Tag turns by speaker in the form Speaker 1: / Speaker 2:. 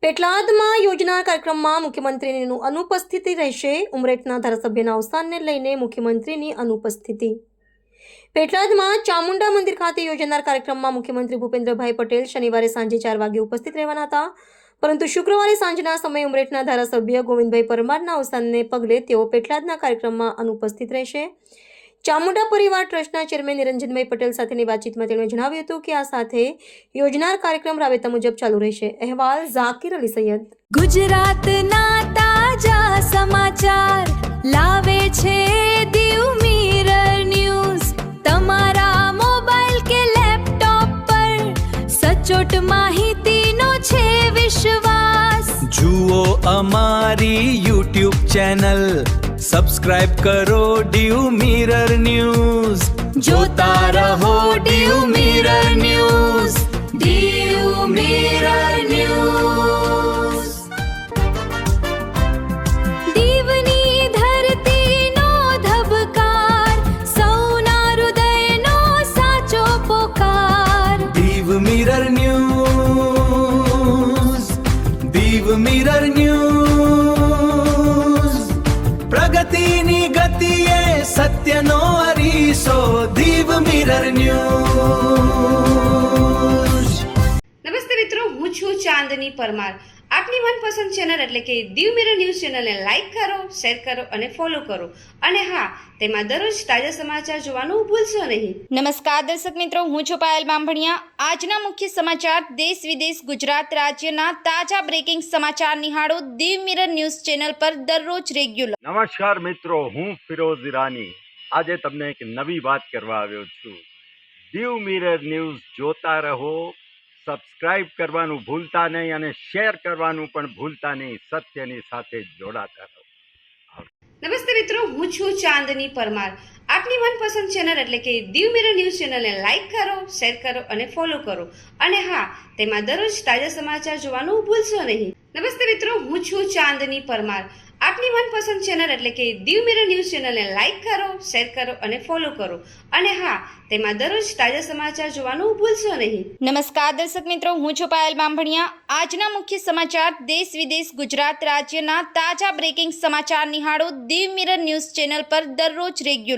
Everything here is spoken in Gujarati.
Speaker 1: પેટલાદમાં યોજનાર કાર્યક્રમમાં મુખ્યમંત્રીની અનુપસ્થિતિ રહેશે. ઉમરેઠના ધારાસભ્યના અવસાનને લઈને મુખ્યમંત્રીની અનુપસ્થિતિ. પેટલાદમાં ચામુંડા મંદિર ખાતે યોજાનાર કાર્યક્રમમાં મુખ્યમંત્રી ભૂપેન્દ્રભાઈ પટેલ શનિવારે સાંજે 4 વાગે ઉપસ્થિત રહેવાના હતા, પરંતુ શુક્રવારે સાંજના સમયે ઉમરેઠના ધારાસભ્ય ગોવિંદભાઈ પરમારના અવસાનને પગલે તેઓ પેટલાદના કાર્યક્રમમાં અનુપસ્થિત રહેશે. ચામુંડા પરિવાર ટ્રસ્ટના ચેરમેન નિરંજનભાઈ પટેલ સાથેની વાતચીતમાં તેમણે જણાવ્યું હતું કે આ સાથે યોજનાર કાર્યક્રમ રાબેતા મુજબ ચાલુ રહેશે. અહેવાલ ઝાકિર અલી સૈયદ.
Speaker 2: ગુજરાતના તાજા સમાચાર લાવે છે દીવ મિરર ન્યૂઝ. તમારા મોબાઈલ કે લેપટોપ પર સચોટ માહિતીનો છે વિશ્વાસ.
Speaker 3: જુઓ અમારી YouTube ચેનલ, સબસ્ક્રાઇબ કરો દીવ મિરર ન્યૂઝ.
Speaker 2: જોતા રહો Diu mirror news. Diu mirror news. દીવની ધરતીનો ધબકાર, સૌના હૃદયનો સાચો પોકાર.
Speaker 3: Diu mirror news. Diu mirror news. પ્રગતિની ગતિએ સત્યનો અરીસો. Diu mirror news.
Speaker 4: નમસ્તે મિત્રો, હું છું ચાંદની પરમાર. આપની મનપસંદ ચેનલ એટલે કે દીવ મિરર ન્યૂઝ ચેનલને લાઈક કરો, શેર કરો અને ફોલો કરો. અને હા, તેમાં દરરોજ તાજા સમાચાર જોવાનું ભૂલશો નહીં.
Speaker 5: નમસ્કાર દર્શક મિત્રો, હું છું પાયલ બામભણિયા. આજના મુખ્ય સમાચાર, દેશ વિદેશ, ગુજરાત રાજ્યના તાજા બ્રેકિંગ સમાચાર નિહાળો દીવ મિરર ન્યૂઝ ચેનલ પર દરરોજ રેગ્યુલર.
Speaker 6: નમસ્કાર મિત્રો, હું ફિરોઝ ઈરાની. આજે તમને એક નવી વાત કરવા આવ્યો છું. દીવ મિરર ન્યૂઝ જોતા રહો, સબસ્ક્રાઇબ કરવાનું ભૂલતા નહીં અને શેર કરવાનું પણ ભૂલતા નહીં. સત્યની સાથે જોડાતા રહો.
Speaker 4: નમસ્તે મિત્રો, હું છું ચાંદની પરમાર. આપની મનપસંદ ચેનલ એટલે કે દીવ મિરર ન્યૂઝ ચેનલને લાઈક કરો, શેર કરો અને ફોલો કરો. અને હા, તેમાં દરરોજ તાજા સમાચાર જોવાનું ભૂલશો નહીં. નમસ્તે મિત્રો, હું છું ચાંદની પરમાર. આપની મનપસંદ ચેનલ એટલે કે દીવ મિરર ન્યૂઝ ચેનલને લાઈક કરો, શેર કરો અને ફોલો કરો. અને હા, તેમાં દરરોજ તાજા સમાચાર જોવાનું ભૂલશો નહીં.
Speaker 5: નમસ્કાર દર્શક મિત્રો, હું છું પાયલ બામભણિયા. આજના મુખ્ય સમાચાર, દેશ વિદેશ, ગુજરાત રાજ્યના તાજા બ્રેકિંગ સમાચાર નિહાળો દીવ મિરર ન્યૂઝ ચેનલ પર દરરોજ રેગ્યુલર.